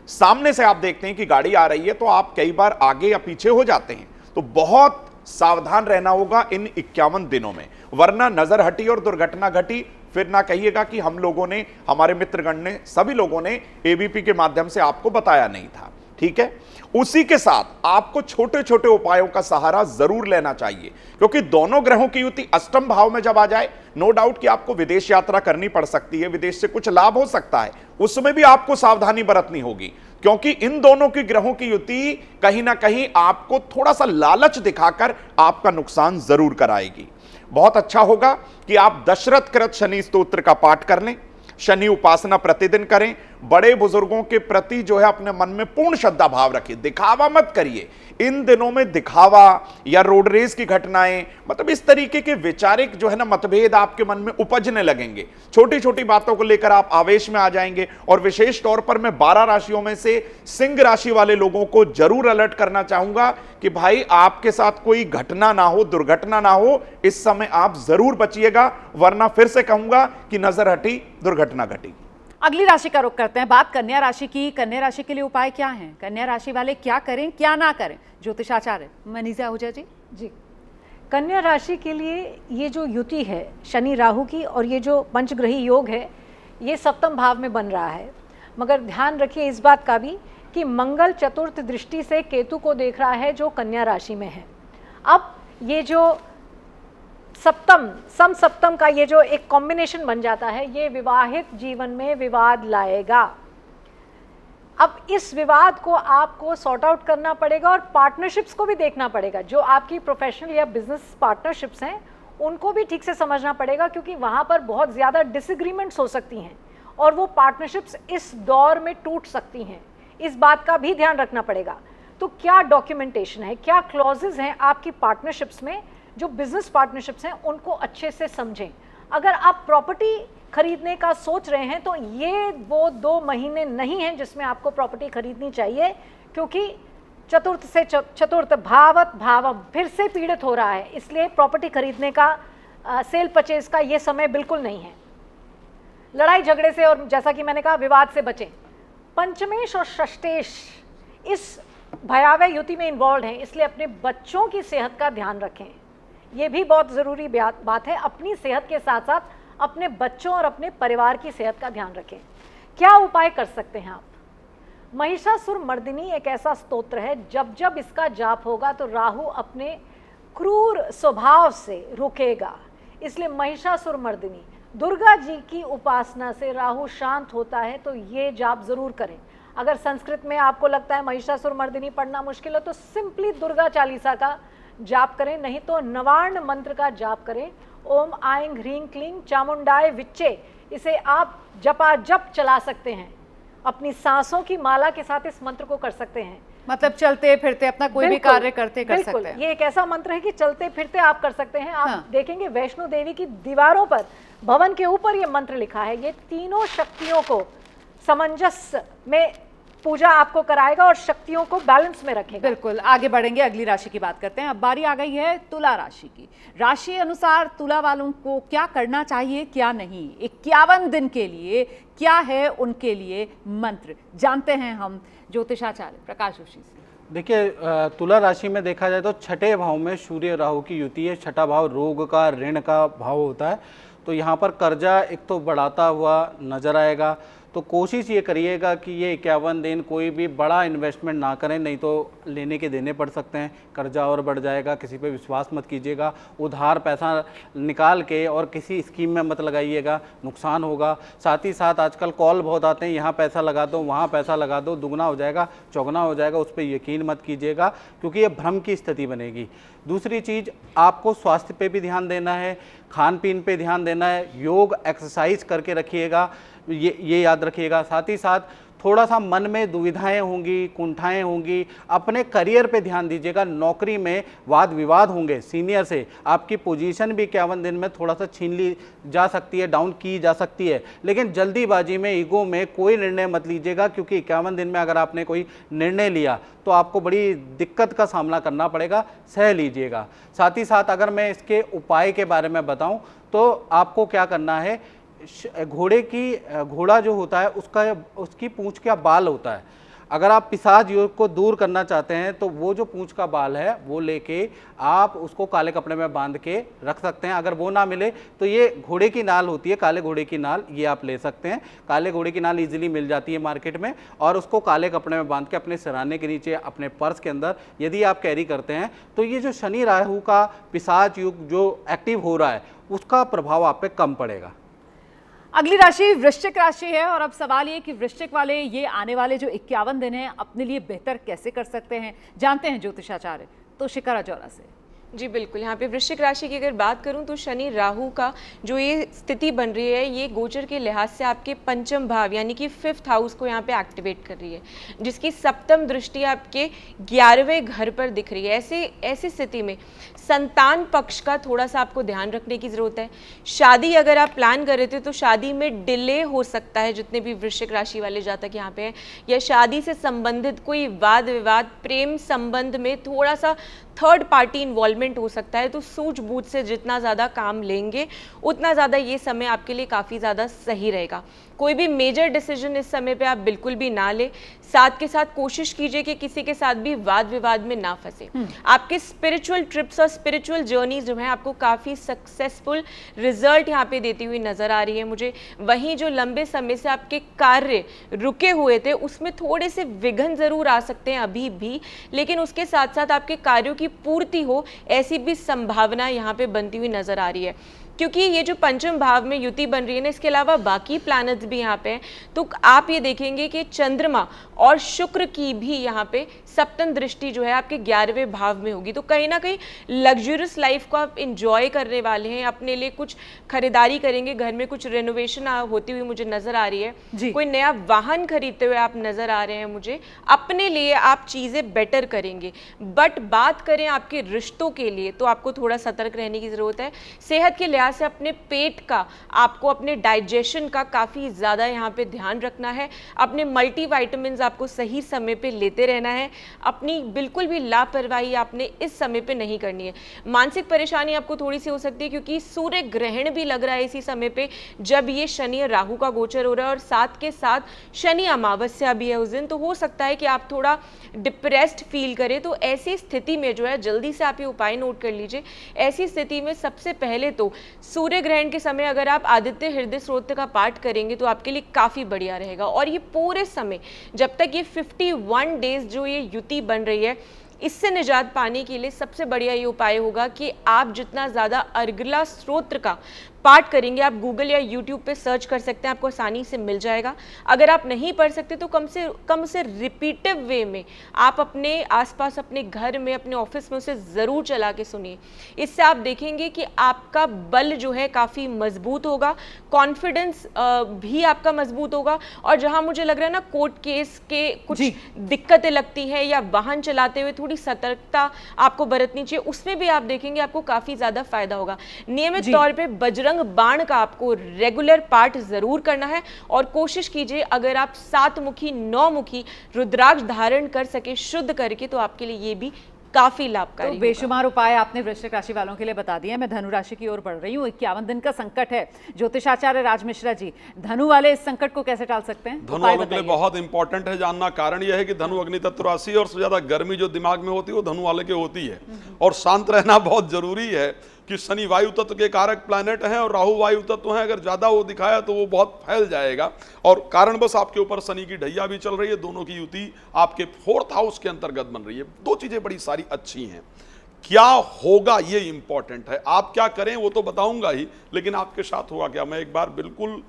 सामने से आप देखते हैं कि गाड़ी आ रही है तो आप कई बार आगे या पीछे हो जाते हैं। तो बहुत सावधान रहना होगा इन 51 दिनों में, वरना नजर हटी और दुर्घटना घटी, फिर ना कहिएगा कि हम लोगों ने, हमारे मित्रगण ने, सभी लोगों ने एबीपी के माध्यम से आपको बताया नहीं था। ठीक है, उसी के साथ आपको छोटे छोटे उपायों का सहारा जरूर लेना चाहिए, क्योंकि दोनों ग्रहों की युति अष्टम भाव में जब आ जाए, नो डाउट कि आपको विदेश यात्रा करनी पड़ सकती है, विदेश से कुछ लाभ हो सकता है, उसमें भी आपको सावधानी बरतनी होगी, क्योंकि इन दोनों की ग्रहों की युति कहीं ना कहीं आपको थोड़ा सा लालच दिखाकर आपका नुकसान जरूर कराएगी। बहुत अच्छा होगा कि आप दशरथ कृत शनि स्तोत्र का पाठ कर लें, शनि उपासना प्रतिदिन करें, बड़े बुजुर्गों के प्रति जो है अपने मन में पूर्ण श्रद्धा भाव रखिए, दिखावा मत करिए। इन दिनों में दिखावा या रोड रेस की घटनाएं, मतलब इस तरीके के वैचारिक जो है ना मतभेद आपके मन में उपजने लगेंगे, छोटी छोटी बातों को लेकर आप आवेश में आ जाएंगे। और विशेष तौर पर मैं 12 राशियों में से सिंह राशि वाले लोगों को जरूर अलर्ट करना चाहूंगा कि भाई आपके साथ कोई घटना ना हो, दुर्घटना ना हो, इस समय आप जरूर बचिएगा, वरना फिर से कहूंगा कि नजर हटी दुर्घटना घटी। अगली राशि का रुख करते हैं, बात कन्या राशि की। कन्या राशि के लिए उपाय क्या हैं? कन्या राशि वाले क्या करें क्या ना करें? ज्योतिषाचार्य मनीषा आहूजा जी। कन्या राशि के लिए ये जो युति है शनि राहु की, और ये जो पंचग्रही योग है, ये सप्तम भाव में बन रहा है। मगर ध्यान रखिए इस बात का भी कि मंगल चतुर्थ दृष्टि से केतु को देख रहा है जो कन्या राशि में है। अब ये जो सप्तम का ये जो एक कॉम्बिनेशन बन जाता है, ये विवाहित जीवन में विवाद लाएगा। अब इस विवाद को आपको सॉर्ट आउट करना पड़ेगा और पार्टनरशिप्स को भी देखना पड़ेगा। जो आपकी प्रोफेशनल या बिजनेस पार्टनरशिप्स हैं उनको भी ठीक से समझना पड़ेगा, क्योंकि वहाँ पर बहुत ज़्यादा डिसएग्रीमेंट्स हो सकती हैं और वो पार्टनरशिप्स इस दौर में टूट सकती हैं। इस बात का भी ध्यान रखना पड़ेगा। तो क्या डॉक्यूमेंटेशन है, क्या क्लॉजेज हैं आपकी पार्टनरशिप्स में जो बिजनेस पार्टनरशिप्स हैं उनको अच्छे से समझें। अगर आप प्रॉपर्टी खरीदने का सोच रहे हैं तो ये वो 2 महीने नहीं हैं जिसमें आपको प्रॉपर्टी खरीदनी चाहिए, क्योंकि चतुर्थ से चतुर्थ भावत भावम फिर से पीड़ित हो रहा है, इसलिए प्रॉपर्टी खरीदने का सेल परचेज का ये समय बिल्कुल नहीं है। लड़ाई झगड़े से और जैसा कि मैंने कहा विवाद से बचें। पंचमेश और षष्टेश इस भयावह युति में इन्वॉल्व हैं, इसलिए अपने बच्चों की सेहत का ध्यान रखें। ये भी बहुत ज़रूरी बात है, अपनी सेहत के साथ साथ अपने बच्चों और अपने परिवार की सेहत का ध्यान रखें। क्या उपाय कर सकते हैं आप? महिषासुर मर्दिनी एक ऐसा स्तोत्र है, जब जब इसका जाप होगा तो राहु अपने क्रूर स्वभाव से रुकेगा, इसलिए महिषासुर मर्दिनी दुर्गा जी की उपासना से राहु शांत होता है, तो ये जाप जरूर करें। अगर संस्कृत में आपको लगता है महिषासुर मर्दिनी पढ़ना मुश्किल है तो सिंपली दुर्गा चालीसा का जाप करें, नहीं तो नवार्ण मंत्र का जाप करें। ओम आइं ह्रीं क्लीं चामुंडाय विच्चे, इसे आप जप चला सकते हैं, अपनी सांसों की माला के साथ इस मंत्र को कर सकते हैं। मतलब चलते फिरते अपना कोई भी कार्य करते कर सकते हैं। ये एक ऐसा मंत्र है कि चलते फिरते आप कर सकते हैं। आप देखेंगे वैष्णो देवी की दीवारों पर, भवन के ऊपर ये मंत्र लिखा है। ये तीनों शक्तियों को सामंजस्य में पूजा आपको कराएगा और शक्तियों को बैलेंस में रखेगा। बिल्कुल, आगे बढ़ेंगे, अगली राशि की बात करते हैं। अब बारी आ गई है तुला राशि की। राशि अनुसार तुला वालों को क्या करना चाहिए, क्या नहीं, 51 दिन के लिए क्या है उनके लिए मंत्र, जानते हैं हम ज्योतिषाचार्य प्रकाश जोशी से। देखिए, तुला राशि में देखा जाए तो छठे भाव में सूर्य राहु की युति है। छठा भाव रोग का, ऋण का भाव होता है, तो यहाँ पर कर्जा एक तो बढ़ाता हुआ नजर आएगा। तो कोशिश ये करिएगा कि ये 51 दिन कोई भी बड़ा इन्वेस्टमेंट ना करें, नहीं तो लेने के देने पड़ सकते हैं, कर्जा और बढ़ जाएगा। किसी पे विश्वास मत कीजिएगा, उधार पैसा निकाल के और किसी स्कीम में मत लगाइएगा, नुकसान होगा। साथ ही साथ आजकल कॉल बहुत आते हैं, यहाँ पैसा लगा दो, वहाँ पैसा लगा दो, दुगना हो जाएगा, चौगुना हो जाएगा, उस पर यकीन मत कीजिएगा, क्योंकि ये भ्रम की स्थिति बनेगी। दूसरी चीज़, आपको स्वास्थ्य पे भी ध्यान देना है, खान पीन पे ध्यान देना है, योग एक्सरसाइज करके रखिएगा, ये याद रखिएगा। साथ ही साथ थोड़ा सा मन में दुविधाएं होंगी, कुंठाएं होंगी, अपने करियर पे ध्यान दीजिएगा। नौकरी में वाद विवाद होंगे सीनियर से, आपकी पोजीशन भी 51 दिन में थोड़ा सा छीन ली जा सकती है, डाउन की जा सकती है, लेकिन जल्दीबाजी में, ईगो में कोई निर्णय मत लीजिएगा, क्योंकि 51 दिन में अगर आपने कोई निर्णय लिया तो आपको बड़ी दिक्कत का सामना करना पड़ेगा, सह लीजिएगा। साथ ही साथ अगर मैं इसके उपाय के बारे में बताऊँ तो आपको क्या करना है, घोड़ा जो होता है उसकी पूंछ का बाल होता है, अगर आप पिशाच योग को दूर करना चाहते हैं तो वो जो पूंछ का बाल है वो लेके आप उसको काले कपड़े में बांध के रख सकते हैं। अगर वो ना मिले तो ये घोड़े की नाल होती है, काले घोड़े की नाल, ये आप ले सकते हैं। काले घोड़े की नाल इजीली मिल जाती है मार्केट में, और उसको काले कपड़े में बांध के अपने सिरहाने के नीचे, अपने पर्स के अंदर यदि आप कैरी करते हैं तो ये जो शनि राहु का पिशाच युग जो एक्टिव हो रहा है उसका प्रभाव आप पे कम पड़ेगा। अगली राशि वृश्चिक राशि है, और अब सवाल ये कि वृश्चिक वाले ये आने वाले जो 51 दिन हैं अपने लिए बेहतर कैसे कर सकते हैं, जानते हैं ज्योतिषाचार्य तो शिखा राजौरा से। जी बिल्कुल, यहाँ पे वृश्चिक राशि की अगर बात करूँ तो शनि राहु का जो ये स्थिति बन रही है, ये गोचर के लिहाज से आपके पंचम भाव यानी कि 5th हाउस को यहाँ पे एक्टिवेट कर रही है, जिसकी सप्तम दृष्टि आपके 11वें घर पर दिख रही है। ऐसी स्थिति में संतान पक्ष का थोड़ा सा आपको ध्यान रखने की ज़रूरत है। शादी अगर आप प्लान कर रहे थे तो शादी में डिले हो सकता है, जितने भी वृश्चिक राशि वाले जातक यहाँ पे हैं, या शादी से संबंधित कोई वाद विवाद, प्रेम संबंध में थोड़ा सा थर्ड पार्टी इन्वॉल्वमेंट हो सकता है। तो सूझबूझ से जितना ज़्यादा काम लेंगे उतना ज़्यादा ये समय आपके लिए काफ़ी ज़्यादा सही रहेगा। कोई भी मेजर डिसीजन इस समय पे आप बिल्कुल भी ना ले। साथ के साथ कोशिश कीजिए कि किसी के साथ भी वाद विवाद में ना फंसे। आपके स्पिरिचुअल ट्रिप्स और स्पिरिचुअल जर्नीज जो है आपको काफ़ी सक्सेसफुल रिजल्ट यहाँ पे देती हुई नज़र आ रही है मुझे। वहीं जो लंबे समय से आपके कार्य रुके हुए थे उसमें थोड़े से विघ्न ज़रूर आ सकते हैं अभी भी, लेकिन उसके साथ साथ आपके कार्यों की पूर्ति हो ऐसी भी संभावना यहाँ पे बनती हुई नज़र आ रही है। क्योंकि ये जो पंचम भाव में युति बन रही है ना, इसके अलावा बाकी प्लैनेट्स भी यहाँ पे हैं, तो आप ये देखेंगे कि चंद्रमा और शुक्र की भी यहाँ पे सप्तम दृष्टि जो है आपके 11वें भाव में होगी। तो कहीं ना कहीं लग्जरियस लाइफ को आप इंजॉय करने वाले हैं, अपने लिए कुछ खरीदारी करेंगे, घर में कुछ रेनोवेशन होती हुई मुझे नजर आ रही है, कोई नया वाहन खरीदते हुए आप नजर आ रहे हैं मुझे, अपने लिए आप चीजें बेटर करेंगे। बट बात करें आपके रिश्तों के लिए तो आपको थोड़ा सतर्क रहने की जरूरत है। सेहत के लिहाज से अपने पेट का, आपको अपने डाइजेशन का काफी ज्यादा यहाँ पे ध्यान रखना है, अपने मल्टीविटामिन्स आपको सही समय पे लेते रहना है, अपनी बिल्कुल भी लापरवाही आपने इस समय पे नहीं करनी है। मानसिक परेशानी आपको थोड़ी सी हो सकती है क्योंकि सूर्य ग्रहण भी लग रहा है इसी समय पे जब ये शनि और राहु का गोचर हो रहा है, और साथ के साथ शनि अमावस्या भी है उस दिन, तो हो सकता है कि आप थोड़ा डिप्रेस्ड फील करें। तो ऐसी स्थिति में जो है जल्दी से आप ये उपाय नोट कर लीजिए। ऐसी स्थिति में सबसे पहले तो सूर्य ग्रहण के समय अगर आप आदित्य हृदय स्तोत्र का पाठ करेंगे तो आपके लिए काफी बढ़िया रहेगा। और ये पूरे समय जब तक ये 51 डेज जो ये युति बन रही है, इससे निजात पाने के लिए सबसे बढ़िया ये उपाय होगा कि आप जितना ज़्यादा अर्गला स्तोत्र का पाठ करेंगे, आप गूगल या यूट्यूब पे सर्च कर सकते हैं, आपको आसानी से मिल जाएगा। अगर आप नहीं पढ़ सकते तो कम से कम उसे रिपीटिव वे में आप अपने आसपास, अपने घर में, अपने ऑफिस में उसे ज़रूर चला के सुनिए। इससे आप देखेंगे कि आपका बल जो है काफ़ी मजबूत होगा, कॉन्फिडेंस भी आपका मजबूत होगा। और जहाँ मुझे लग रहा है ना कोर्ट केस के कुछ दिक्कतें लगती हैं या वाहन चलाते हुए थोड़ी सतर्कता आपको बरतनी चाहिए, उसमें भी आप देखेंगे आपको काफ़ी ज़्यादा फायदा होगा। नियमित तौर पर बजरंग बाण का आपको रेगुलर पाठ जरूर करना है और कोशिश कीजिए अगर आप 7 मुखी 9 मुखी रुद्राक्ष धारण कर सके शुद्ध करके तो आपके लिए ये भी काफी लाभकारी। तो बेशुमार उपाय आपने वृश्चिक राशि वालों के लिए बता दिए। मैं धनु राशि की ओर बढ़ रही हूँ। 51 दिन का संकट है। ज्योतिषाचार्य राज मिश्रा जी, धनु वाले इस संकट को कैसे टाल सकते हैं? धनु वालों के लिए बहुत इंपॉर्टेंट है जानना। कारण यह है कि धनु अग्नि तत्व राशि और सबसे ज्यादा गर्मी जो दिमाग में होती है वो धनु वाले के होती है। और शांत रहना बहुत जरूरी है कि शनि वायु तत्व के कारक प्लैनेट हैं और राहु वायु तत्व हैं। अगर ज्यादा वो दिखाया तो वो बहुत फैल जाएगा। और कारणवश आपके ऊपर शनि की ढैया भी चल रही है, दोनों की युति आपके 4th हाउस के अंतर्गत बन रही है। 2 चीजें बड़ी सारी अच्छी हैं। क्या होगा ये इंपॉर्टेंट है, आप क्या करें वो तो बताऊंगा ही, लेकिन आपके साथ होगा क्या मैं एक बार बिल्कुल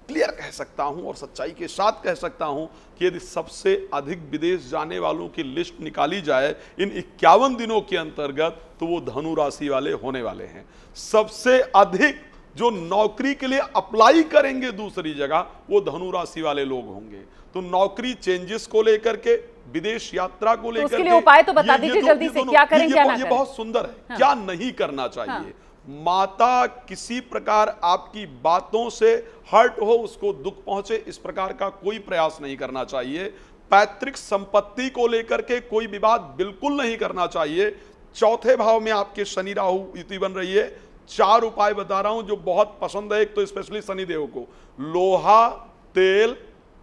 क्लियर कह सकता हूं और सच्चाई के साथ कह सकता हूं कि यदि सबसे अधिक विदेश जाने वालों की लिस्ट निकाली जाए इन 51 दिनों के अंतर्गत तो वो धनु राशि वाले होने वाले हैं। सबसे अधिक जो नौकरी के लिए अप्लाई करेंगे दूसरी जगह वो धनु राशि वाले लोग होंगे। तो नौकरी चेंजेस को लेकर के, विदेश यात्रा को लेकर उसके लिए उपाय तो बता दीजिए जल्दी से, क्या करें क्या ना करें। ये बहुत सुंदर है। क्या नहीं करना चाहिए? माता किसी प्रकार आपकी बातों से हर्ट हो, उसको दुख पहुंचे, इस प्रकार का कोई प्रयास नहीं करना चाहिए। पैतृक संपत्ति को लेकर के कोई विवाद बिल्कुल नहीं करना चाहिए। 4थे भाव में आपके शनि राहु युति बन रही है। 4 उपाय बता रहा हूं जो बहुत पसंद है। एक तो स्पेशली शनिदेव को लोहा, तेल,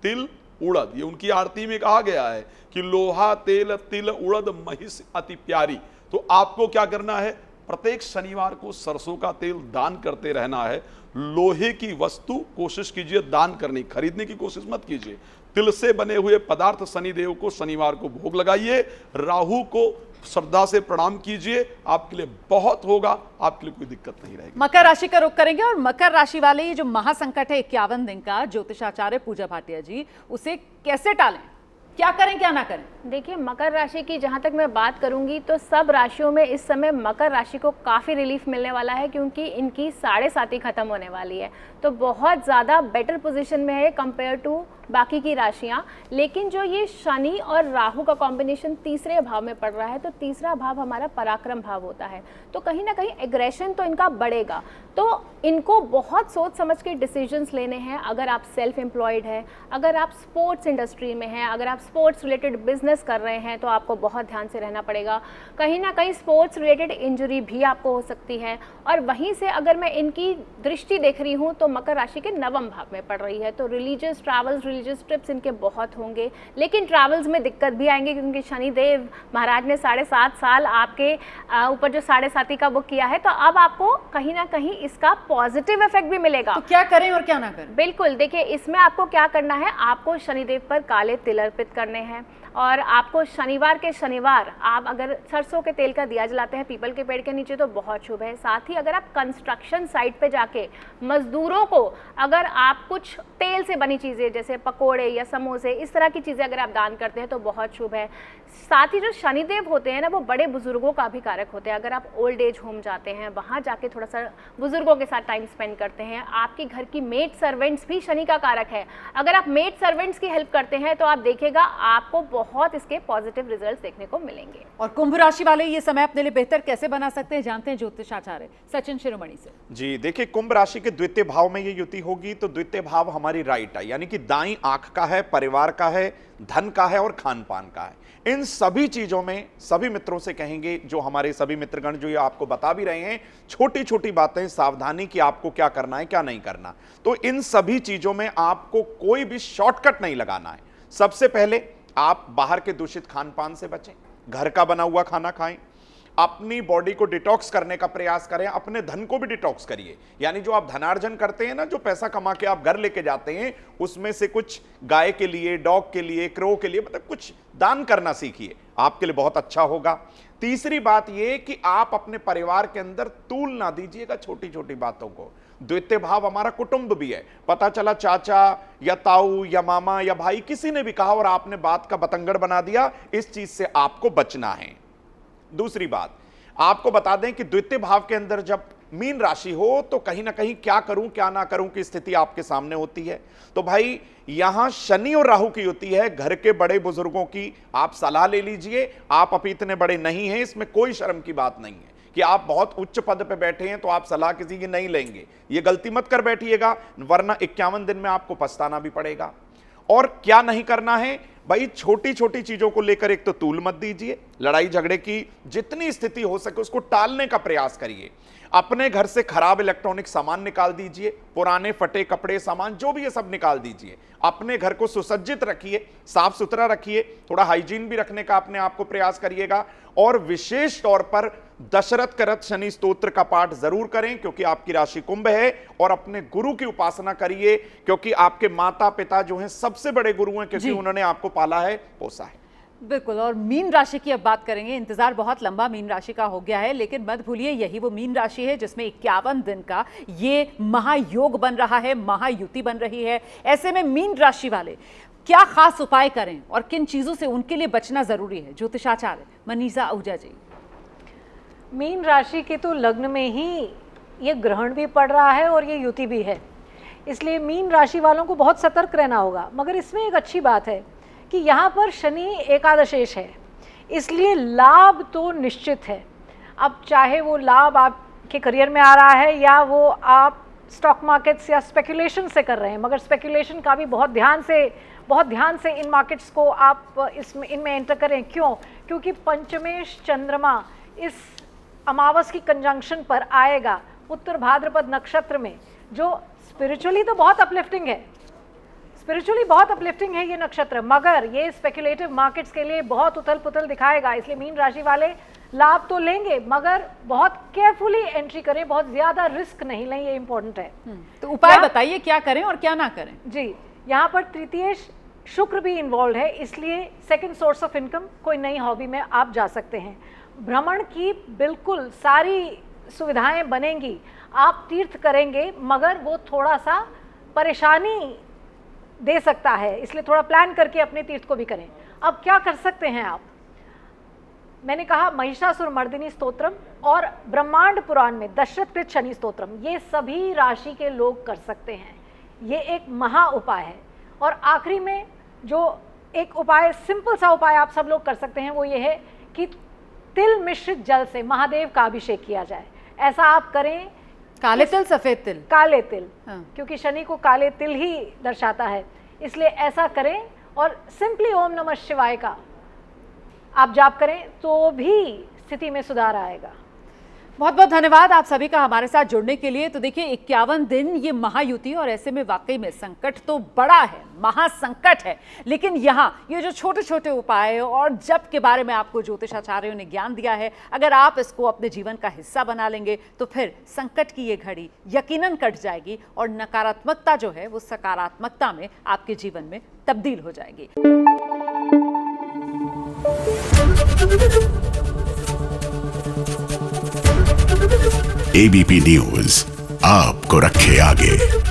तिल, उड़द, ये उनकी आरती में कहा गया है कि लोहा, तेल, तिल, उड़द महिष अति प्यारी। तो आपको क्या करना है, प्रत्येक शनिवार को सरसों का तेल दान करते रहना है। लोहे की वस्तु कोशिश कीजिए दान करने, खरीदने की कोशिश मत कीजिए। तिल से बने हुए पदार्थ शनिदेव को शनिवार को भोग लगाइए। राहु को श्रद्धा से प्रणाम कीजिए, आपके लिए बहुत होगा, आपके लिए कोई दिक्कत नहीं रहेगी। मकर राशि का रुख करेंगे और मकर राशि वाले ये जो महासंकट है 51 दिन का, ज्योतिषाचार्य पूजा भाटिया जी, उसे कैसे टालें, क्या करें क्या ना करें? देखिए, मकर राशि की जहाँ तक मैं बात करूँगी तो सब राशियों में इस समय मकर राशि को काफ़ी रिलीफ मिलने वाला है क्योंकि इनकी 7.5 खत्म होने वाली है। तो बहुत ज़्यादा बेटर पोजीशन में है कंपेयर टू बाकी की राशियाँ। लेकिन जो ये शनि और राहु का कॉम्बिनेशन 3रे भाव में पड़ रहा है, तो 3रा भाव हमारा पराक्रम भाव होता है, तो कहीं ना कहीं एग्रेशन तो इनका बढ़ेगा। तो इनको बहुत सोच समझ के डिसीजंस लेने हैं। अगर आप सेल्फ एम्प्लॉयड है, अगर आप स्पोर्ट्स इंडस्ट्री में हैं, अगर आप स्पोर्ट्स रिलेटेड बिजनेस कर रहे हैं तो आपको बहुत ध्यान से रहना पड़ेगा। कहीं ना कहीं स्पोर्ट्स रिलेटेड इंजरी भी आपको हो सकती है। और वहीं से अगर मैं इनकी दृष्टि देख रही हूँ तो मकर राशि के 9वें भाव में पड़ रही है, तो रिलीजियस ट्रैवल्स, रिलीजियस ट्रिप्स इनके बहुत होंगे। लेकिन ट्रैवल्स में दिक्कत भी आएंगे क्योंकि शनिदेव महाराज ने 7.5 साल आपके ऊपर जो 7.5 का बुक किया है, तो अब आपको कहीं ना कहीं इसका पॉजिटिव इफेक्ट भी मिलेगा। तो क्या करें और क्या ना करें? बिल्कुल, देखिए इसमें आपको क्या करना है, आपको शनिदेव पर काले तिल अर्पित करने हैं। और आपको शनिवार के शनिवार आप अगर सरसों के तेल का दिया जलाते हैं पीपल के पेड़ के नीचे तो बहुत शुभ है। साथ ही अगर आप कंस्ट्रक्शन साइट पे जाके मजदूरों को अगर आप कुछ तेल से बनी चीज़ें जैसे पकोड़े या समोसे इस तरह की चीज़ें अगर आप दान करते हैं तो बहुत शुभ है। साथ ही जो शनिदेव होते हैं ना वो बड़े बुजुर्गों का भी कारक होते हैं। अगर आप ओल्ड एज होम जाते हैं वहाँ जाके थोड़ा सा बुजुर्गों के साथ टाइम स्पेंड करते हैं। आपके घर की मेड सर्वेंट्स भी शनि का कारक है। अगर आप मेड सर्वेंट्स की हेल्प करते हैं तो आप देखिएगा आपको बहुत इसके पॉजिटिव रिजल्ट्स देखने को मिलेंगे। और कुंभ राशि वाले ये समय अपने लिए बेहतर कैसे बना सकते हैं जानते हैं ज्योतिषाचार्य सचिन शिरोमणि से। जी देखिए, कुंभ राशि के द्वितीय भाव में ये युति होगी तो द्वितीय भाव हमारी राइट है, यानी कि दाई आंख का है, परिवार का है, धन का है और खान पान का है। इन सभी चीजों में सभी मित्रों से कहेंगे, जो हमारे सभी मित्रगण जो ये आपको बता भी रहे हैं, छोटी छोटी बातें सावधानी कि आपको क्या करना है क्या नहीं करना, तो इन सभी चीजों में आपको कोई भी शॉर्टकट नहीं लगाना है। सबसे पहले आप बाहर के दूषित खान पान से बचें, घर का बना हुआ खाना खाएं, अपनी बॉडी को डिटॉक्स करने का प्रयास करें, अपने धन को भी डिटॉक्स करिए। यानी जो आप धनार्जन करते हैं ना, जो पैसा कमा के आप घर लेके जाते हैं, उसमें से कुछ गाय के लिए, डॉग के लिए, क्रो के लिए, मतलब कुछ दान करना सीखिए, आपके लिए बहुत अच्छा होगा। तीसरी बात यह कि आप अपने परिवार के अंदर तूल ना दीजिएगा छोटी छोटी बातों को। द्वितीय भाव हमारा कुटुंब भी है, पता चला चाचा या ताऊ या मामा या भाई किसी ने भी कहा और आपने बात का बतंगड़ बना दिया, इस चीज से आपको बचना है। दूसरी बात आपको बता दें कि द्वितीय भाव के अंदर जब मीन राशि हो तो कहीं ना कहीं क्या करूं क्या ना करूं की स्थिति आपके सामने होती है। तो भाई यहां शनि और राहु की युति है, घर के बड़े बुजुर्गों की आप सलाह ले लीजिए। आप अभी इतने बड़े नहीं हैं, इसमें कोई शर्म की बात नहीं है कि आप बहुत उच्च पद पे बैठे हैं तो आप सलाह किसी की नहीं लेंगे, ये गलती मत कर बैठिएगा, वरना 51 दिन में आपको पछताना भी पड़ेगा। और क्या नहीं करना है भाई, छोटी छोटी चीजों को लेकर एक तो तूल मत दीजिए, लड़ाई झगड़े की जितनी स्थिति हो सके उसको टालने का प्रयास करिए। अपने घर से खराब इलेक्ट्रॉनिक सामान निकाल दीजिए, पुराने फटे कपड़े सामान जो भी है सब निकाल दीजिए। अपने घर को सुसज्जित रखिए, साफ सुथरा रखिए, थोड़ा हाइजीन भी रखने का अपने आप को प्रयास करिएगा। और विशेष तौर पर दशरथ करत शनि स्तोत्र का पाठ जरूर करें क्योंकि आपकी राशि कुंभ है। और अपने गुरु की उपासना करिए क्योंकि आपके माता पिता जो हैं सबसे बड़े गुरु हैं, क्योंकि उन्होंने आपको पाला है, पोसा है। बिल्कुल। और मीन राशि की अब बात करेंगे। इंतजार बहुत लंबा मीन राशि का हो गया है, लेकिन मत भूलिए यही वो मीन राशि है जिसमें 51 दिन का ये महायोग बन रहा है, महायुति बन रही है। ऐसे में मीन राशि वाले क्या खास उपाय करें और किन चीजों से उनके लिए बचना जरूरी है, ज्योतिषाचार्य मनीषा आहूजा जी। मीन राशि के तो लग्न में ही ये ग्रहण भी पड़ रहा है और ये युति भी है, इसलिए मीन राशि वालों को बहुत सतर्क रहना होगा। मगर इसमें एक अच्छी बात है कि यहाँ पर शनि एकादशेष है, इसलिए लाभ तो निश्चित है। अब चाहे वो लाभ आपके करियर में आ रहा है या वो आप स्टॉक मार्केट्स या स्पेकुलेशन से कर रहे हैं, मगर स्पेकुलेशन का भी बहुत ध्यान से इन मार्केट्स को आप इनमें एंटर करें। क्यों? क्योंकि पंचमेश चंद्रमा इस अमावस की कंजंक्शन पर आएगा उत्तर भाद्रपद नक्षत्र में, जो स्पिरिचुअली तो बहुत अपलिफ्टिंग है, ये नक्षत्र, मगर ये स्पेकुलेटिव मार्केट्स के लिए बहुत उथल पुथल दिखाएगा। इसलिए मीन राशि वाले लाभ तो लेंगे मगर बहुत केयरफुली एंट्री करें, बहुत ज्यादा रिस्क नहीं लें, ये इंपॉर्टेंट है। तो उपाय बताइए क्या करें और क्या ना करें। जी, यहाँ पर तृतीय शुक्र भी इन्वॉल्व है, इसलिए सेकंड सोर्स ऑफ इनकम कोई नई हॉबी में आप जा सकते हैं। भ्रमण की बिल्कुल सारी सुविधाएं बनेंगी, आप तीर्थ करेंगे मगर वो थोड़ा सा परेशानी दे सकता है, इसलिए थोड़ा प्लान करके अपने तीर्थ को भी करें। अब क्या कर सकते हैं आप? मैंने कहा महिषासुर मर्दिनी स्तोत्रम और ब्रह्मांड पुराण में दशरथ कृत शनि स्तोत्रम, ये सभी राशि के लोग कर सकते हैं, ये एक महा उपाय है। और आखिरी में जो एक उपाय, सिंपल सा उपाय आप सब लोग कर सकते हैं, वो ये है कि तिल मिश्रित जल से महादेव का अभिषेक किया जाए। ऐसा आप करें। काले तिल, सफेद तिल? काले तिल, क्योंकि शनि को काले तिल ही दर्शाता है, इसलिए ऐसा करें। और सिंपली ओम नमः शिवाय का आप जाप करें तो भी स्थिति में सुधार आएगा। बहुत बहुत धन्यवाद आप सभी का हमारे साथ जुड़ने के लिए। तो देखिए 51 दिन ये महायुति, और ऐसे में वाकई में संकट तो बड़ा है, महासंकट है, लेकिन यहाँ ये जो छोटे छोटे उपाय और जप के बारे में आपको ज्योतिषाचार्यों ने ज्ञान दिया है, अगर आप इसको अपने जीवन का हिस्सा बना लेंगे तो फिर संकट की ये घड़ी यकीनन कट जाएगी और नकारात्मकता जो है वो सकारात्मकता में आपके जीवन में तब्दील हो जाएगी। एबीपी न्यूज आपको रखे आगे।